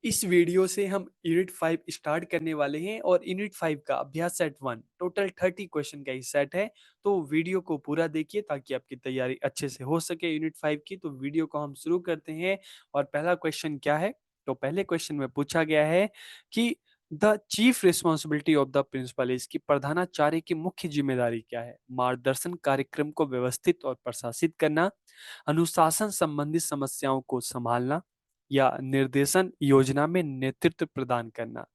इस वीडियो से हम यूनिट 5 स्टार्ट करने वाले हैं और यूनिट 5 का अभ्यास सेट 1 टोटल 30 क्वेश्चन का ही सेट है। तो वीडियो को पूरा देखिए ताकि आपकी तैयारी अच्छे से हो सके यूनिट 5 की। तो वीडियो को हम शुरू करते हैं और पहला क्वेश्चन क्या है? तो पहले क्वेश्चन में पूछा गया है कि the chief responsibility of the principal is कि प्रधानाचार्य की मुख्य जिम्मेदारी क्या है? मार्गदर्शन कार्यक्रम को व्यवस्थित और प्रशासित करना, अनुशासन संबंधी समस्याओं को संभालना या निर्देशन योजना में नेतृत्व प्रदान करना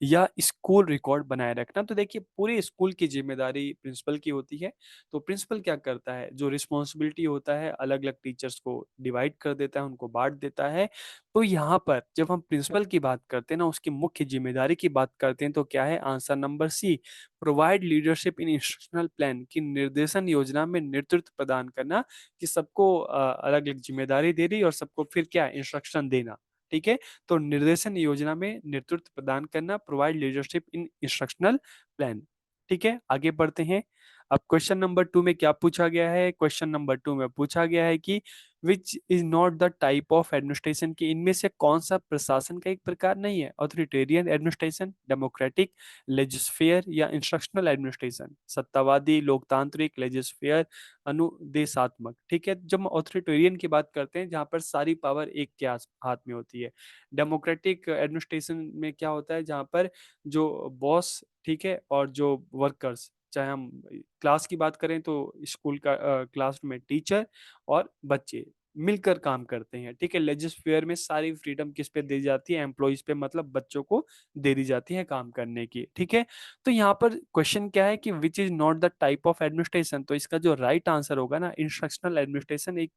या स्कूल रिकॉर्ड बनाए रखना। तो देखिए पूरे स्कूल की जिम्मेदारी प्रिंसिपल की होती है। तो प्रिंसिपल क्या करता है, जो रिस्पॉन्सिबिलिटी होता है अलग अलग टीचर्स को डिवाइड कर देता है, उनको बांट देता है। तो यहाँ पर जब हम प्रिंसिपल की बात करते हैं ना, उसकी मुख्य जिम्मेदारी की बात करते हैं, तो क्या है answer number C, provide leadership in instructional plan की निर्देशन योजना में नेतृत्व प्रदान करना, कि सबको अलग अलग जिम्मेदारी दे दी और सबको फिर क्या इंस्ट्रक्शन देना। ठीक है, तो निर्देशन योजना में नेतृत्व प्रदान करना, provide leadership in instructional plan. ठीक है, आगे बढ़ते हैं। अब क्वेश्चन नंबर 2 में क्या पूछा गया है? क्वेश्चन नंबर 2 में पूछा गया है कि which is not the type of administration, की इनमें से कौन सा प्रशासन का एक प्रकार नहीं है? ऑथोरिटेरियन एडमिनिस्ट्रेशन, डेमोक्रेटिक, लेजिस्फेयर या इंस्ट्रक्शनल एडमिनिस्ट्रेशन। सत्तावादी, लोकतांत्रिक, लेजिस्फेयर, अनुदेशात्मक। ठीक है, जब हम ऑथोरिटेरियन की बात करते हैं जहां पर सारी पावर एक के हाथ में होती है। डेमोक्रेटिक एडमिनिस्ट्रेशन में क्या होता है, जहां पर जो बॉस, ठीक है, और जो वर्कर्स, चाहे हम क्लास की बात करें तो स्कूल का क्लास में टीचर और बच्चे मिलकर काम करते हैं। ठीक है, लेजिस्फेयर में सारी फ्रीडम किस पे दी जाती है? एम्प्लॉइज पे, मतलब बच्चों को दे दी जाती है काम करने की। ठीक है, तो यहाँ पर क्वेश्चन क्या है कि which is not the type of administration. तो इसका जो राइट आंसर होगा ना, इंस्ट्रक्शनल एडमिनिस्ट्रेशन एक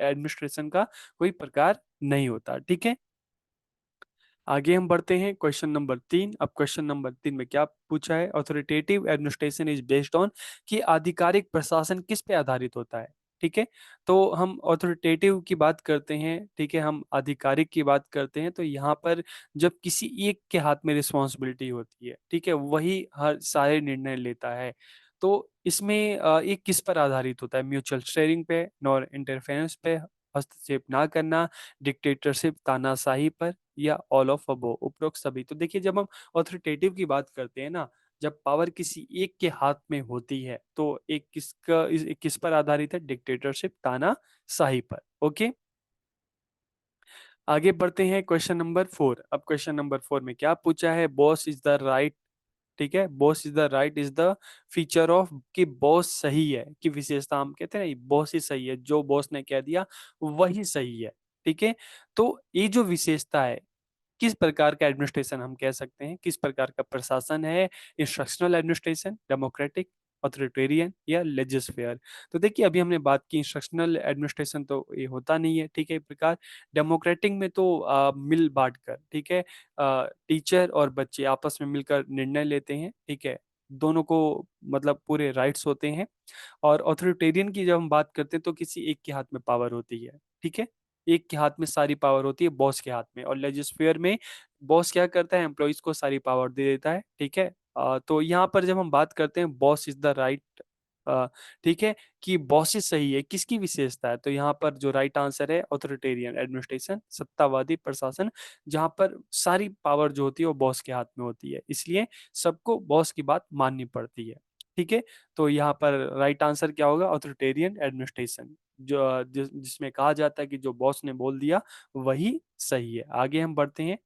एडमिनिस्ट्रेशन का कोई प्रकार नहीं होता। ठीक है, आगे हम बढ़ते हैं क्वेश्चन नंबर 3। अब क्वेश्चन नंबर 3 में क्या पूछा है? Authoritative administration is based on, कि आधिकारिक प्रशासन किस पे आधारित होता है? ठीक है, तो हम ऑथोरिटेटिव की बात करते हैं, ठीक है, हम आधिकारिक की बात करते हैं, तो यहाँ पर जब किसी एक के हाथ में रिस्पॉन्सिबिलिटी होती है, ठीक है, वही हर सारे निर्णय लेता है। तो इसमें ये किस पर आधारित होता है? म्यूचुअल शेयरिंग पे, नॉन इंटरफेरेंस पे, हस्तक्षेप ना करना, डिक्टेटरशिप, तानाशाही पर, या ऑल ऑफ अबोव, उपरोक्त सभी। तो देखिए जब हम ऑथोरिटेटिव की बात करते हैं ना, जब पावर किसी एक के हाथ में होती है, तो एक किस पर आधारित है? डिक्टेटरशिप, तानाशाही पर। ओके, आगे बढ़ते हैं क्वेश्चन नंबर 4। अब क्वेश्चन नंबर 4 में क्या पूछा है? बॉस इज द राइट, ठीक है, boss is the right is the feature of, कि बॉस सही है, कि विशेषता हम कहते हैं ना बॉस ही सही है, जो बॉस ने कह दिया वही सही है। ठीक है, तो ये जो विशेषता है, किस प्रकार का एडमिनिस्ट्रेशन हम कह सकते हैं, किस प्रकार का प्रशासन है? इंस्ट्रक्शनल एडमिनिस्ट्रेशन, डेमोक्रेटिक, ऑथोरिटेरियन या लेजिस्फेयर। तो देखिए अभी हमने बात की इंस्ट्रक्शनल एडमिनिस्ट्रेशन, तो ये होता नहीं है। ठीक है, इस प्रकार डेमोक्रेटिक में तो मिल बांट कर, ठीक है, टीचर और बच्चे आपस में मिलकर निर्णय लेते हैं। ठीक है, दोनों को मतलब पूरे राइट्स होते हैं। और ऑथोरिटेरियन की जब हम बात करते हैं तो किसी एक के हाथ में पावर होती है। ठीक है, एक के हाथ में सारी पावर होती है, बॉस के हाथ में। और लेजिस्फेयर में बॉस क्या करता है? एम्प्लॉइज को सारी पावर दे देता है। ठीक है, तो यहाँ पर जब हम बात करते हैं बॉस इज द राइट, ठीक है, कि बॉस ही सही है, किसकी विशेषता है? तो यहाँ पर जो राइट आंसर है ऑथोरिटेरियन एडमिनिस्ट्रेशन, सत्तावादी प्रशासन, जहाँ पर सारी पावर जो होती है वो बॉस के हाथ में होती है, इसलिए सबको बॉस की बात माननी पड़ती है। ठीक है, तो यहाँ पर राइट आंसर क्या होगा? ऑथोरिटेरियन एडमिनिस्ट्रेशन, जो जिसमें कहा जाता है कि जो बॉस ने बोल दिया वही सही है। आगे हम बढ़ते हैं।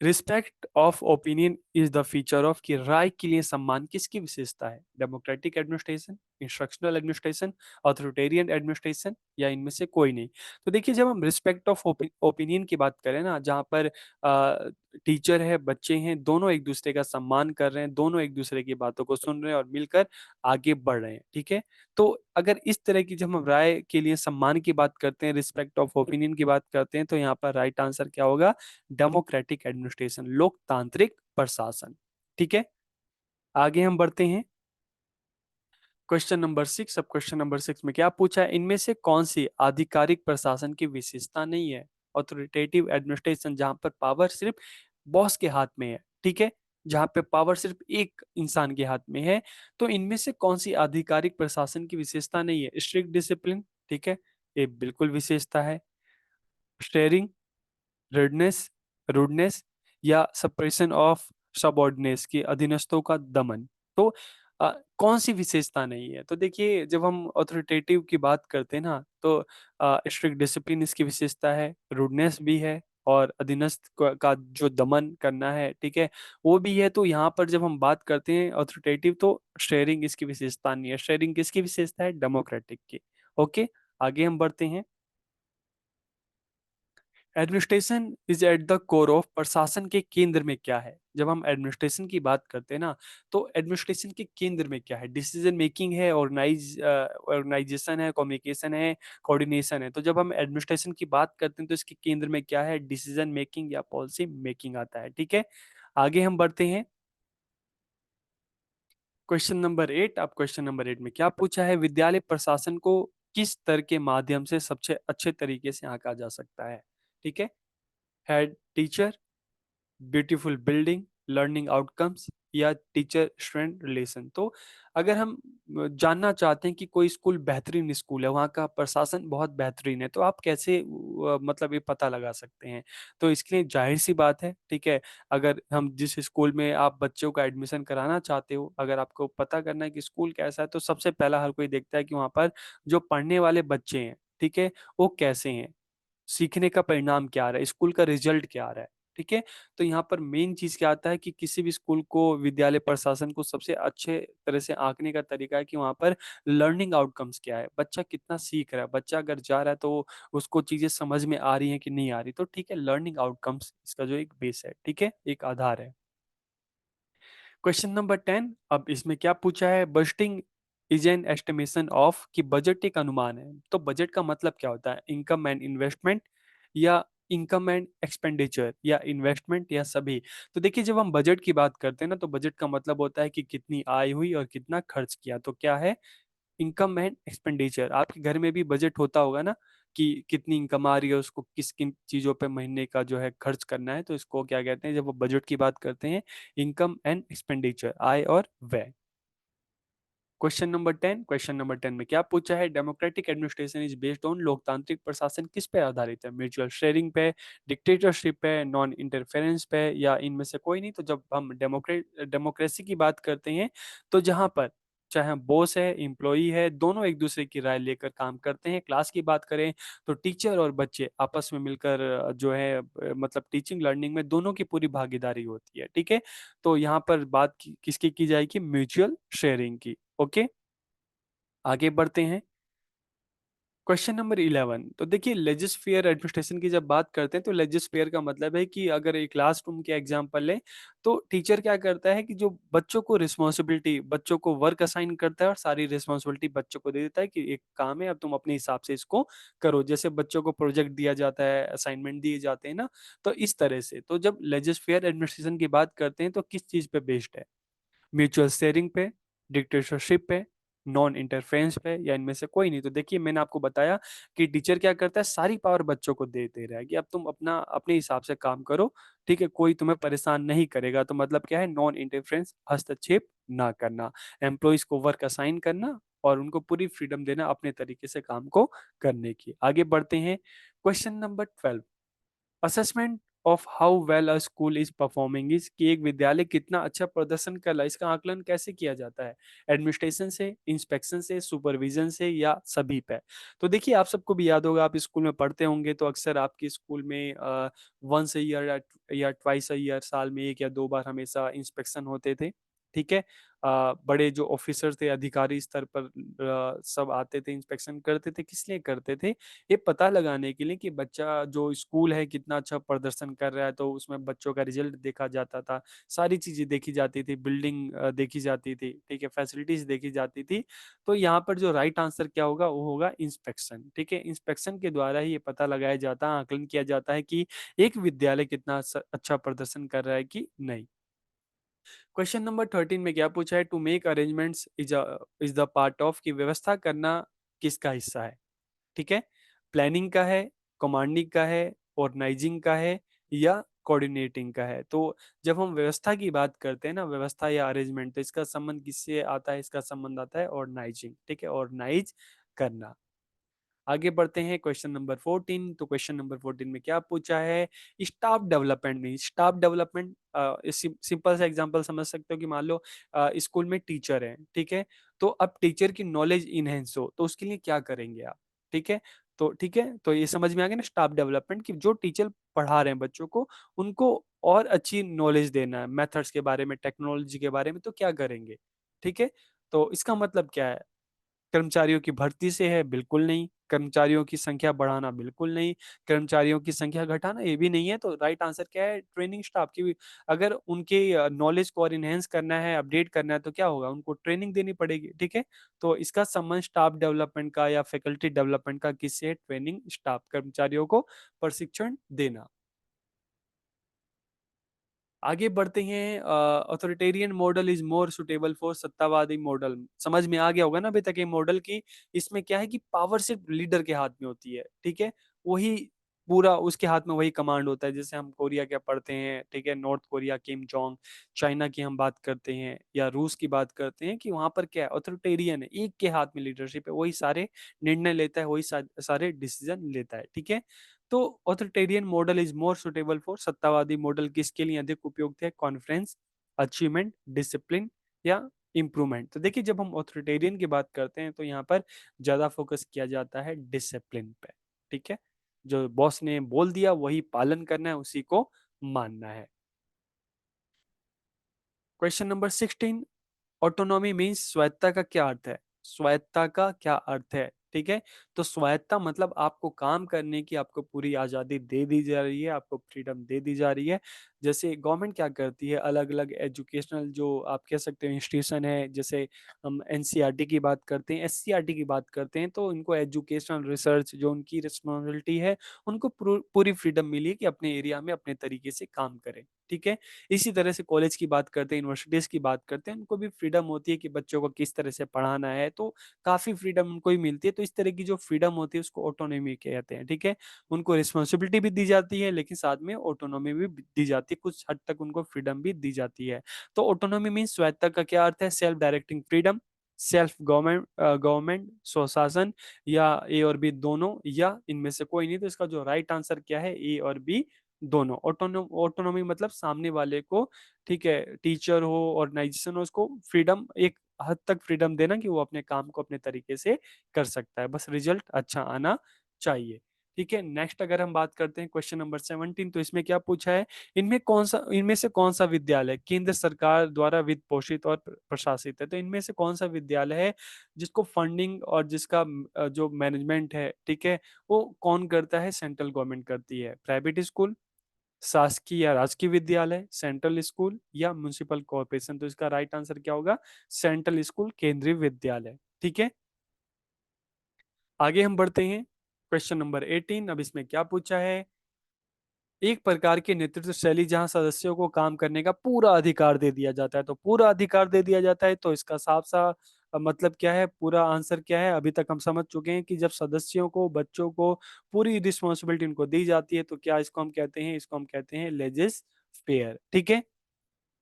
Respect of opinion is the feature of, कि राय के लिए सम्मान किसकी विशेषता है? Democratic administration, instructional administration, authoritarian administration, या इनमें से कोई नहीं। तो देखिए जब हम रिस्पेक्ट ऑफ ओपिनियन की बात करें ना, जहाँ पर टीचर है, बच्चे हैं, दोनों एक दूसरे का सम्मान कर रहे हैं, दोनों एक दूसरे की बातों को सुन रहे हैं और मिलकर आगे बढ़ रहे हैं। ठीक है, तो अगर इस तरह की जब हम राय के लिए सम्मान की बात करते हैं, रिस्पेक्ट ऑफ ओपिनियन की बात करते हैं, तो यहाँ पर राइट आंसर क्या होगा? डेमोक्रेटिक एडमिनिस्ट्रेशन, लोकतांत्रिक प्रशासन। ठीक है, आगे हम बढ़ते हैं। Question number 6। अब क्वेश्चन नंबर 6 में क्या पूछा है? इनमें से कौन सी आधिकारिक प्रशासन की विशेषता नहीं है? ऑथोरिटेटिव एडमिनिस्ट्रेशन, जहां पर पावर सिर्फ बॉस के हाथ में है। ठीक है, जहां पे पावर सिर्फ एक इंसान के हाथ में है, तो इनमें से कौन सी आधिकारिक प्रशासन की विशेषता नहीं है? स्ट्रिक्ट डिसिप्लिन, ठीक है, ये बिल्कुल विशेषता है। स्टेयरिंग, रूडनेस रूडनेस या सप्रेशन ऑफ सबऑर्डिनेट्स की अधीनस्थों का दमन। तो कौन सी विशेषता नहीं है? तो देखिए जब हम अथॉरिटेटिव की बात करते हैं ना तो स्ट्रिक्ट डिसिप्लिन इसकी विशेषता है, रूडनेस भी है और अधीनस्थ का जो दमन करना है, ठीक है, वो भी है। तो यहाँ पर जब हम बात करते हैं अथॉरिटेटिव तो शेयरिंग इसकी विशेषता नहीं है। शेयरिंग किसकी विशेषता है? डेमोक्रेटिक की। ओके, आगे हम बढ़ते हैं। Administration is at the core of, प्रशासन के केंद्र में क्या है? जब हम एडमिनिस्ट्रेशन की बात करते हैं ना तो एडमिनिस्ट्रेशन के केंद्र में क्या है? डिसीजन मेकिंग है, ऑर्गेनाइजेशन है, कम्युनिकेशन है, कोऑर्डिनेशन है। तो जब हम एडमिनिस्ट्रेशन की बात करते हैं तो इसके केंद्र में क्या है? डिसीजन मेकिंग या पॉलिसी मेकिंग आता है, ठीक है। आगे हम बढ़ते हैं। Question number 8। अब क्वेश्चन नंबर 8 में क्या पूछा है? विद्यालय प्रशासन को किस स्तर के माध्यम से सबसे अच्छे तरीके से आंका जा सकता है? ठीक है, head teacher, beautiful building, learning outcomes या टीचर स्टूडेंट रिलेशन। तो अगर हम जानना चाहते हैं कि कोई स्कूल बेहतरीन स्कूल है, वहाँ का प्रशासन बहुत बेहतरीन है, तो आप कैसे मतलब ये पता लगा सकते हैं? तो इसके लिए जाहिर सी बात है, ठीक है, अगर हम जिस स्कूल में आप बच्चों का एडमिशन कराना चाहते हो, अगर आपको पता करना है कि स्कूल कैसा है, तो सबसे पहला हर कोई देखता है कि वहाँ पर जो पढ़ने वाले बच्चे हैं, ठीक है, वो कैसे हैं, सीखने का परिणाम क्या आ रहा है, स्कूल का रिजल्ट क्या आ रहा है, ठीक है। तो यहाँ पर मेन चीज क्या आता है कि किसी भी स्कूल को, विद्यालय प्रशासन को सबसे अच्छे तरह से आंकने का तरीका है कि वहाँ पर लर्निंग आउटकम्स क्या है, बच्चा कितना सीख रहा है, बच्चा अगर जा रहा है तो उसको चीजें समझ में आ रही हैं कि नहीं आ रही। तो ठीक है, लर्निंग आउटकम्स इसका जो एक बेस है, ठीक है, एक आधार है। Question number 10। अब इसमें क्या पूछा है? Budgeting is an estimation of, कि बजट एक अनुमान है। तो बजट का मतलब क्या होता है? इनकम एंड इन्वेस्टमेंट या इनकम एंड एक्सपेंडिचर या इन्वेस्टमेंट या सभी। तो देखिए जब हम बजट की बात करते हैं ना तो बजट का मतलब होता है कि कितनी आय हुई और कितना खर्च किया। तो क्या है? Income and expenditure. आपके घर में भी बजट होता होगा ना कि कितनी इनकम आ रही है, उसको किस किन चीज़ों पे महीने का जो है खर्च करना है, तो इसको क्या कहते हैं जब वो बजट की बात करते हैं? इनकम एंड एक्सपेंडिचर, आय और व्यय। क्वेश्चन नंबर 10 में क्या पूछा है? Democratic administration is based on, लोकतांत्रिक प्रशासन किस पे आधारित है? म्यूचुअल शेयरिंग पे, डिक्टेटरशिप पे, नॉन इंटरफेरेंस पे या इनमें से कोई नहीं। तो जब हम डेमोक्रेसी की बात करते हैं तो जहां पर चाहे बॉस है, एम्प्लॉई है, दोनों एक दूसरे की राय लेकर काम करते हैं। क्लास की बात करें तो टीचर और बच्चे आपस में मिलकर जो है मतलब टीचिंग लर्निंग में दोनों की पूरी भागीदारी होती है, ठीक है। तो यहाँ पर बात किसकी की जाएगी? म्यूचुअल शेयरिंग की। ओके, आगे बढ़ते हैं। Question number 11। तो देखिए लेजिस्फेयर एडमिनिस्ट्रेशन की जब बात करते हैं तो लेजिस्फेयर का मतलब है कि अगर एक क्लासरूम के एग्जांपल लें तो टीचर क्या करता है कि जो बच्चों को रिस्पॉन्सिबिलिटी, बच्चों को वर्क असाइन करता है और सारी रिस्पॉन्सिबिलिटी बच्चों को दे देता है कि एक काम है, अब तुम अपने हिसाब से इसको करो। जैसे बच्चों को प्रोजेक्ट दिया जाता है, असाइनमेंट दिए जाते हैं ना, तो इस तरह से। तो जब लेजिस्फेयर एडमिनिस्ट्रेशन की बात करते हैं तो किस चीज पे बेस्ड है? म्यूचुअल शेयरिंग पे, डिक्टेटरशिप पे, नॉन इंटरफेरेंस पे या इनमें से कोई नहीं। तो देखिए मैंने आपको बताया कि टीचर क्या करता है, सारी पावर बच्चों को दे रहा है कि अब तुम अपना अपने हिसाब से काम करो, ठीक है, कोई तुम्हें परेशान नहीं करेगा। तो मतलब क्या है? नॉन इंटरफेरेंस, हस्तक्षेप ना करना, एम्प्लॉइज को वर्क असाइन करना और उनको पूरी फ्रीडम देना अपने तरीके से काम को करने की। आगे बढ़ते हैं। Question number 12। Assessment of how well a school is performing is, कि एक विद्यालय कितना अच्छा प्रदर्शन कर रहा है, इसका आकलन कैसे किया जाता है? एडमिनिस्ट्रेशन से, इंस्पेक्शन से, सुपरविजन से या सभी पे? तो देखिए आप सबको भी याद होगा, आप स्कूल में पढ़ते होंगे तो अक्सर आपके स्कूल में वंस ईयर या ट्वाइस ईयर, साल में एक या दो बार हमेशा इंस्पेक्शन होते थे, ठीक है। बड़े जो ऑफिसर थे, अधिकारी स्तर पर सब आते थे, इंस्पेक्शन करते थे। किस लिए करते थे? ये पता लगाने के लिए कि बच्चा जो स्कूल है कितना अच्छा प्रदर्शन कर रहा है। तो उसमें बच्चों का रिजल्ट देखा जाता था, सारी चीजें देखी जाती थी, बिल्डिंग देखी जाती थी, ठीक है, फैसिलिटीज देखी जाती थी। तो यहाँ पर जो राइट आंसर क्या होगा? वो होगा इंस्पेक्शन, ठीक है। इंस्पेक्शन के द्वारा ही ये पता लगाया जाता है, आकलन किया जाता है कि एक विद्यालय कितना अच्छा प्रदर्शन कर रहा है कि नहीं। क्वेश्चन नंबर 13 में क्या पूछा है? To make arrangements is the part of, की व्यवस्था करना किसका हिस्सा है? ठीक है, प्लानिंग का है, कमांडिंग का है, ऑर्गेनाइजिंग का है या कोऑर्डिनेटिंग का है? तो जब हम व्यवस्था की बात करते हैं ना, व्यवस्था या अरेंजमेंट, तो इसका संबंध किससे आता है? इसका संबंध आता है ऑर्गेनाइजिंग, ठीक है, ऑर्गेनाइज करना। आगे बढ़ते हैं क्वेश्चन नंबर 14। तो क्वेश्चन नंबर 14 में क्या पूछा है? स्टाफ डेवलपमेंट में स्टाफ डेवलपमेंट सिंपल सा एग्जांपल समझ सकते हो कि मान लो स्कूल में टीचर है, ठीक है? तो अब टीचर की नॉलेज इनहेंस हो तो उसके लिए क्या करेंगे आप? ठीक है? तो ठीक है, तो ये समझ में आ गया ना स्टाफ डेवलपमेंट कि जो टीचर पढ़ा रहे हैं बच्चों को, उनको और अच्छी नॉलेज देना है मेथड्स के बारे में, टेक्नोलॉजी के बारे में, तो क्या करेंगे? ठीक है? तो इसका मतलब क्या है? कर्मचारियों की भर्ती से है? बिल्कुल नहीं। कर्मचारियों की संख्या बढ़ाना? बिल्कुल नहीं। कर्मचारियों की संख्या घटाना? ये भी नहीं है। तो राइट आंसर क्या है? ट्रेनिंग स्टाफ की। अगर उनके नॉलेज को और एनहांस करना है, अपडेट करना है तो क्या होगा? उनको ट्रेनिंग देनी पड़ेगी, ठीक है? तो इसका संबंध स्टाफ डेवलपमेंट का या फैकल्टी डेवलपमेंट का किससे है? ट्रेनिंग स्टाफ, कर्मचारियों को प्रशिक्षण देना। आगे बढ़ते हैं। Authoritarian model is more suitable for सत्तावादी मॉडल। समझ में आ गया होगा ना अभी तक ये मॉडल की। इसमें क्या है कि पावर सिर्फ लीडर के हाथ में होती है, ठीक है? वही पूरा उसके हाथ में वही कमांड होता है। जैसे हम कोरिया क्या पढ़ते हैं, ठीक है? North Korea, Kim Jong. China की हम बात करते हैं या रूस की बात करते हैं कि वहां पर क्या है? ऑथोरिटेरियन है, एक के हाथ में लीडरशिप है, वही सारे निर्णय लेता है, वही सारे डिसीजन लेता है, ठीक है? तो authoritarian model is more suitable for सत्तावादी मॉडल किसके लिए अधिक उपयुक्त है? कॉन्फ्रेंस, अचीवमेंट, डिसिप्लिन या इम्प्रूवमेंट। तो देखिए जब हम ऑथोरिटेरियन की बात करते हैं तो यहाँ पर ज्यादा फोकस किया जाता है डिसिप्लिन पे, ठीक है? जो बॉस ने बोल दिया वही पालन करना है, उसी को मानना है। Question number 16। ऑटोनॉमी मीन्स स्वायत्ता का क्या अर्थ है? स्वायत्ता का क्या अर्थ है? ठीक है? तो स्वायत्ता मतलब आपको काम करने की आपको पूरी आजादी दे दी जा रही है, आपको फ्रीडम दे दी जा रही है। जैसे गवर्नमेंट क्या करती है, अलग अलग एजुकेशनल जो आप कह सकते हो इंस्टीट्यूशन है, जैसे हम एनसीईआरटी की बात करते हैं, एससीईआरटी की बात करते हैं, तो इनको एजुकेशनल रिसर्च जो उनकी रिस्पॉन्सिबिलिटी है, उनको पूरी फ्रीडम मिली है कि अपने एरिया में अपने तरीके से काम करें, ठीक है? इसी तरह से कॉलेज की बात करते हैं, यूनिवर्सिटीज़ की बात करते हैं, उनको भी फ्रीडम होती है कि बच्चों को किस तरह से पढ़ाना है, तो काफ़ी फ्रीडम उनको ही मिलती है। तो इस तरह की जो फ्रीडम होती है उसको ऑटोनॉमी कहते हैं, ठीक है? उनको रिस्पॉन्सिबिलिटी भी दी जाती है, लेकिन साथ में ऑटोनॉमी भी दी जाती है, कुछ हद तक उनको फ्रीडम भी दी जाती है। तो ऑटोनॉमी मीन्स स्वायत्ता का क्या अर्थ है? Self directing freedom, self government स्वशासन, या ए और बी दोनों, या इनमें से कोई नहीं। तो इसका जो राइट आंसर क्या है? ए और बी दोनों। ऑटोनोमी मतलब सामने वाले को, ठीक है, टीचर हो, ऑर्गेनाइजेशन हो, उसको फ्रीडम, एक हद तक फ्रीडम देना कि वो अपने काम को अपने तरीके से कर सकता है, बस रिजल्ट अच्छा आना चाहिए, ठीक है? नेक्स्ट अगर हम बात करते हैं क्वेश्चन नंबर 17। तो इसमें क्या पूछा है? इनमें से कौन सा विद्यालय केंद्र सरकार द्वारा वित्त पोषित और प्रशासित है? तो इनमें से कौन सा विद्यालय है जिसको फंडिंग और जिसका जो मैनेजमेंट है, ठीक है, वो कौन करता है? सेंट्रल गवर्नमेंट करती है। प्राइवेट स्कूल, शासकीय या राजकीय विद्यालय, सेंट्रल स्कूल या म्युनिसिपल कॉर्पोरेशन। तो इसका राइट आंसर क्या होगा? सेंट्रल स्कूल, केंद्रीय विद्यालय, ठीक है? आगे हम बढ़ते हैं। Question number 18। अब इसमें क्या पूछा है? एक प्रकार की नेतृत्व शैली जहां सदस्यों को काम करने का पूरा अधिकार दे दिया जाता है। तो पूरा अधिकार दे दिया जाता है, तो इसका साफ सा मतलब क्या है? पूरा आंसर क्या है? अभी तक हम समझ चुके हैं कि जब सदस्यों को, बच्चों को पूरी रिस्पॉन्सिबिलिटी उनको दी जाती है तो क्या इसको हम कहते हैं? इसको हम कहते हैं लेजिस फेयर, ठीक है?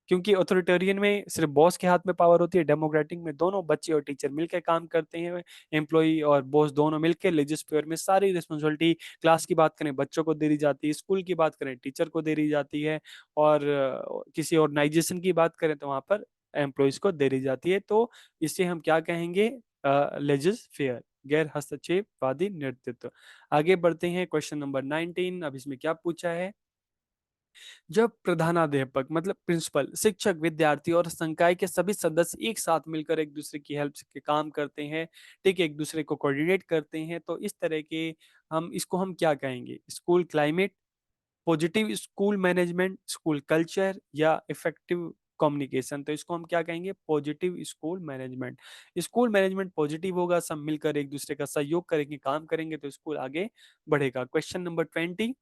क्योंकि ऑथोरिटेरियन में सिर्फ बॉस के हाथ में पावर होती है, डेमोक्रेटिक में दोनों बच्चे और टीचर मिलकर काम करते हैं, एम्प्लॉय और बॉस दोनों मिलकर। लेजिस्लेचर में सारी रिस्पॉन्सिबिलिटी, क्लास की बात करें बच्चों को दे दी जाती है, स्कूल की बात करें टीचर को दे दी जाती है, और किसी ऑर्गेनाइजेशन की बात करें तो वहां पर एम्प्लॉयज को दे दी जाती है। तो इसे हम क्या कहेंगे? लेजिस फेयर, गैर हस्तक्षेपवादी नेतृत्व। आगे बढ़ते हैं क्वेश्चन नंबर 19। अब इसमें क्या पूछा है? जब प्रधानाध्यापक मतलब प्रिंसिपल, शिक्षक, विद्यार्थी और संकाय के सभी सदस्य एक साथ मिलकर एक दूसरे की हेल्प के काम करते हैं, ठीक है, एक दूसरे को कोऑर्डिनेट करते हैं, तो इस तरह के हम इसको हम क्या कहेंगे? School climate, positive school management, school culture या इफेक्टिव कम्युनिकेशन। तो इसको हम क्या कहेंगे? Positive school management. School management positive होगा, सब मिलकर एक दूसरे का सहयोग करेंगे, काम करेंगे तो स्कूल आगे बढ़ेगा। Question number 20।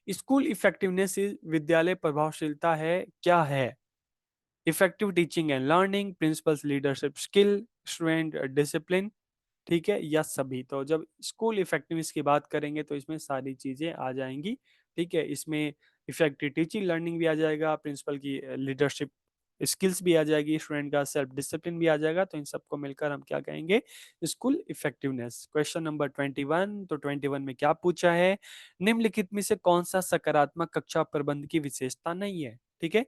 स्कूल इफेक्टिवनेस विद्यालय प्रभावशीलता है क्या है? Effective teaching and learning, principles leadership skill, student discipline, ठीक है, या सभी। तो जब स्कूल इफेक्टिवनेस की बात करेंगे तो इसमें सारी चीजें आ जाएंगी, ठीक है? इसमें इफेक्टिव टीचिंग लर्निंग भी आ जाएगा, प्रिंसिपल की लीडरशिप स्किल्स भी आ जाएगी, स्टूडेंट का सेल्फ डिसिप्लिन भी आ जाएगा। तो इन सबको मिलकर हम क्या कहेंगे, स्कूल इफेक्टिवनेस। क्वेश्चन नंबर 21, तो 21 में क्या पूछा है, निम्नलिखित में से कौन सा सकारात्मक कक्षा प्रबंध की विशेषता नहीं है। ठीक है,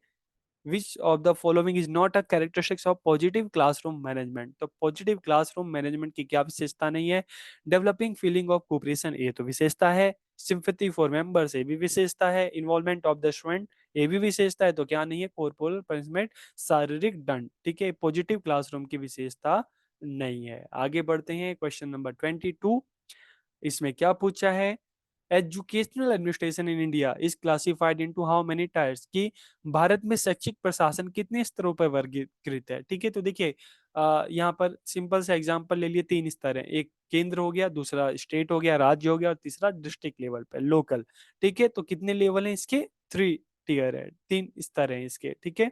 which of the following is not a characteristics of positive classroom management। तो पॉजिटिव क्लासरूम मैनेजमेंट की क्या विशेषता नहीं है, डेवलपिंग फीलिंग ऑफ कोऑपरेशन ये तो विशेषता है, सिंपैथी फॉर मेंबर्स ये भी विशेषता है, इन्वॉल्वमेंट ऑफ द स्टूडेंट ये भी विशेषता है। तो क्या नहीं है, कॉर्पोरल पनिशमेंट, शारीरिक दंड। ठीक है, पॉजिटिव क्लासरूम की विशेषता नहीं है। आगे बढ़ते हैं, क्वेश्चन नंबर 22, इसमें क्या पूछा है, educational administration in India is classified into how many tyres, कि भारत में शैक्षिक प्रशासन कितने स्तरों पर वर्गीकृत है। ठीक है, तो देखिए यहाँ पर सिंपल सा एग्जांपल ले लिए, तीन स्तर हैं, एक केंद्र हो गया, दूसरा स्टेट हो गया, राज्य हो गया, और तीसरा डिस्ट्रिक्ट लेवल पे लोकल। ठीक है, तो कितने लेवल हैं इसके, 3 टियर है, 3 स्तर हैं इसके। ठीक है,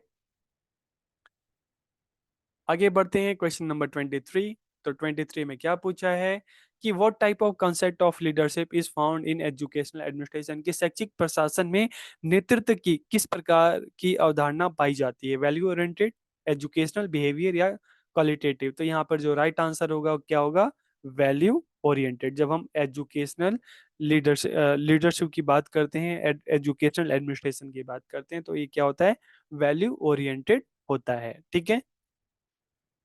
आगे बढ़ते हैं, क्वेश्चन नंबर 23। तो 23 में क्या पूछा है कि what type of concept of leadership is found in educational administration, कि शैक्षिक प्रशासन में नेतृत्व की किस प्रकार की अवधारणा पाई जाती है, वैल्यू ओरिएंटेड, एजुकेशनल, बिहेवियर या क्वालिटेटिव। तो यहाँ पर जो राइट आंसर होगा वो क्या होगा, वैल्यू ओरिएंटेड। जब हम एजुकेशनल लीडरशिप की बात करते हैं, एजुकेशनल एडमिनिस्ट्रेशन की बात करते हैं, तो ये क्या होता है, वैल्यू ओरिएंटेड होता है। ठीक है,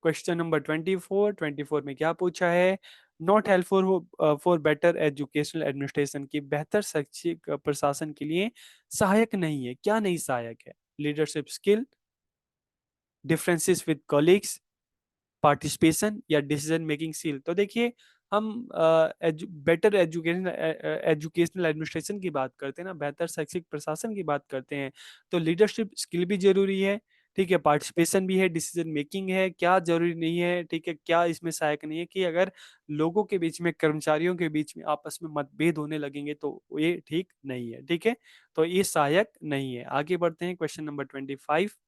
क्वेश्चन नंबर 24, 24 में क्या पूछा है, not helpful for better educational administration, की बेहतर शैक्षिक प्रशासन के लिए सहायक नहीं है। क्या नहीं सहायक है, leadership skill, differences with colleagues, participation या डिसीजन मेकिंग स्किल। तो देखिए हम बेटर एजुकेशनल एडमिनिस्ट्रेशन की बात करते हैं ना, बेहतर शैक्षिक प्रशासन की बात करते हैं, तो लीडरशिप स्किल भी जरूरी है। ठीक है, पार्टिसिपेशन भी है, डिसीजन मेकिंग है, क्या जरूरी नहीं है। ठीक है, क्या इसमें सहायक नहीं है, कि अगर लोगों के बीच में, कर्मचारियों के बीच में आपस में मतभेद होने लगेंगे तो ये ठीक नहीं है। ठीक है, तो ये सहायक नहीं है। आगे बढ़ते हैं, क्वेश्चन नंबर 25।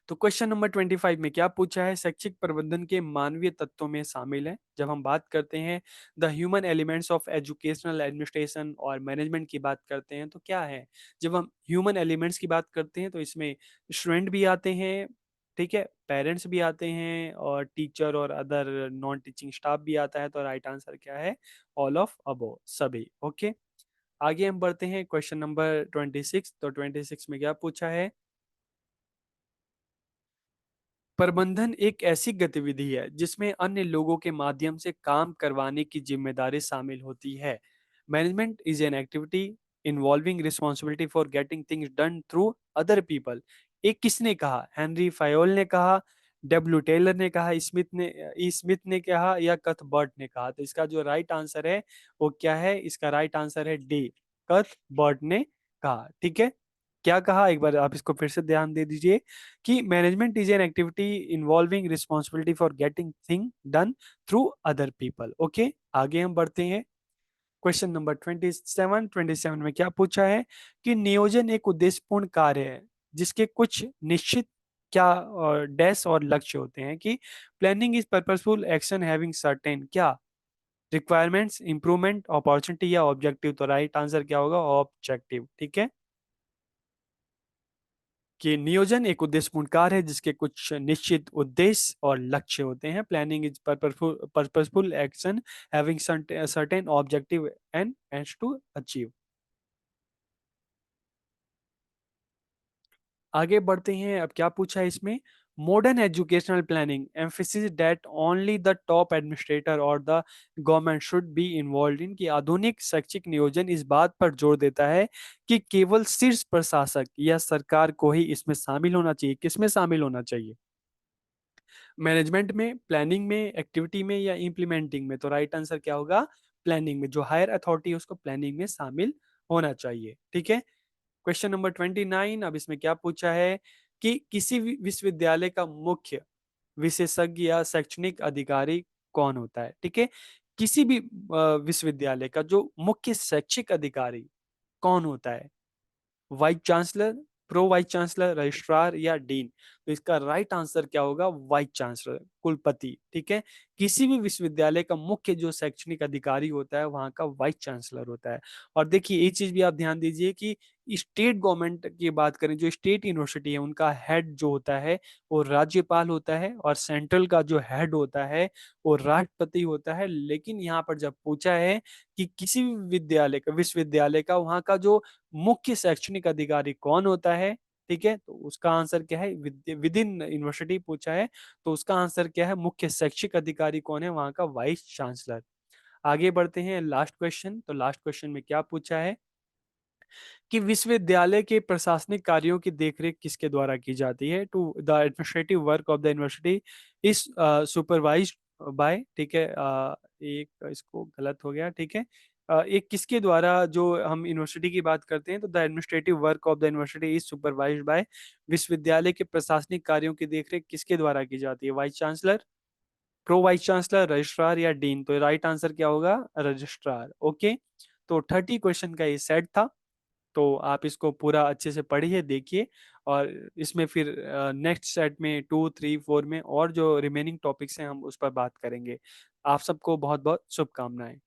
तो क्वेश्चन नंबर 25 में क्या पूछा है, शैक्षिक प्रबंधन के मानवीय तत्वों में शामिल है। जब हम बात करते हैं the human elements of educational administration और मैनेजमेंट की बात करते हैं, तो क्या है, जब हम ह्यूमन एलिमेंट्स की बात करते हैं तो इसमें स्टूडेंट भी आते हैं, ठीक है, पेरेंट्स भी आते हैं, और टीचर और अदर नॉन टीचिंग स्टाफ भी आता है। तो राइट आंसर क्या है, ऑल ऑफ अबो, सभी। ओके, आगे हम बढ़ते हैं, क्वेश्चन नंबर 26। तो 26 में क्या पूछा है, प्रबंधन एक ऐसी गतिविधि है जिसमें अन्य लोगों के माध्यम से काम करवाने की जिम्मेदारी शामिल होती है। Management is an activity involving responsibility for getting things done through other people. एक किसने कहा, हेनरी फायोल ने कहा, डब्ल्यू टेलर ने कहा, स्मिथ ने कहा, या कथ बर्ट ने कहा। तो इसका जो राइट आंसर है वो क्या है, इसका राइट आंसर है डी, कथ बर्ट ने कहा। ठीक है, क्या कहा, एक बार आप इसको फिर से ध्यान दे दीजिए, कि management is an activity involving responsibility for getting thing done through other people. Okay, आगे हम बढ़ते हैं, क्वेश्चन नंबर 27। में क्या पूछा है, कि नियोजन एक उद्देश्यपूर्ण कार्य है जिसके कुछ निश्चित क्या डैश और लक्ष्य होते हैं, कि planning is purposeful action having certain क्या रिक्वायरमेंट्स, इंप्रूवमेंट, अपॉर्चुनिटी या ऑब्जेक्टिव। तो राइट आंसर क्या होगा, ऑब्जेक्टिव। ठीक है, कि नियोजन एक उद्देश्यपूर्ण कार्य है जिसके कुछ निश्चित उद्देश्य और लक्ष्य होते हैं। Planning is purposeful action having certain objective and aims to achieve. आगे बढ़ते हैं, अब क्या पूछा है इसमें, modern educational planning emphasis that only the top administrator और the government should be involve in, की आधुनिक शैक्षिक नियोजन इस बात पर जोर देता है कि केवल शीर्ष प्रशासक या सरकार को ही इसमें शामिल होना चाहिए। किसमें शामिल होना चाहिए, मैनेजमेंट में, प्लानिंग में, एक्टिविटी में, या इम्प्लीमेंटिंग में। तो राइट आंसर क्या होगा, प्लानिंग में। जो हायर अथॉरिटी है उसको प्लानिंग में शामिल होना चाहिए। ठीक है, क्वेश्चन नंबर 29। अब इसमें क्या पूछा है, कि किसी भी विश्वविद्यालय का मुख्य विशेषज्ञ या शैक्षणिक अधिकारी कौन होता है। ठीक है, किसी भी विश्वविद्यालय का जो मुख्य शैक्षिक अधिकारी कौन होता है, vice chancellor, pro vice chancellor, registrar या डीन। तो इसका राइट आंसर क्या होगा, वाइस चांसलर। कुलपति, ठीक है? किसी भी विश्वविद्यालय का मुख्य जो शैक्षणिक अधिकारी होता है, वहाँ का वाइस चांसलर होता है। और देखिए, ये चीज़ भी आप ध्यान दीजिए कि स्टेट गवर्नमेंट की बात करें, जो स्टेट यूनिवर्सिटी है, उनका हेड जो होता है, वो राज्यपाल होता है और सेंट्रल का जो हेड होता है, वो राष्ट्रपति होता है। लेकिन यहाँ पर जब पूछा है कि किसी भी विश्वविद्यालय का वहाँ का जो मुख्य शैक्षणिक अधिकारी कौन होता है, ठीक है? तो उसका आंसर क्या है? विदिन यूनिवर्सिटी पूछा है, तो उसका आंसर क्या है? मुख्य शैक्षिक अधिकारी कौन है? वहाँ का वाइस चांसलर। आगे बढ़ते हैं लास्ट क्वेश्चन, तो लास्ट क्वेश्चन में क्या पूछा है? कि विश्वविद्यालय के प्रशासनिक कार्यों की देखरेख किसके द्वारा की जाती है? To the administrative work of the university is supervised by, ठीक है? एक इसको गलत हो गया, ठीक है? एक किसके द्वारा, जो हम यूनिवर्सिटी की बात करते हैं, तो the administrative work of the university is supervised by, विश्वविद्यालय के प्रशासनिक कार्यों की देखरेख किसके द्वारा की जाती है? Vice chancellor, pro vice chancellor, registrar या डीन? तो राइट आंसर क्या होगा? रजिस्ट्रार। ओके, तो 30 क्वेश्चन का ये सेट था। तो आप इसको पूरा अच्छे से पढ़िए, देखिए, और इसमें फिर नेक्स्ट सेट में 2, 3, 4 में और जो रिमेनिंग टॉपिक्स हैं हम उस पर बात करेंगे। आप सबको बहुत-बहुत शुभकामनाएँ।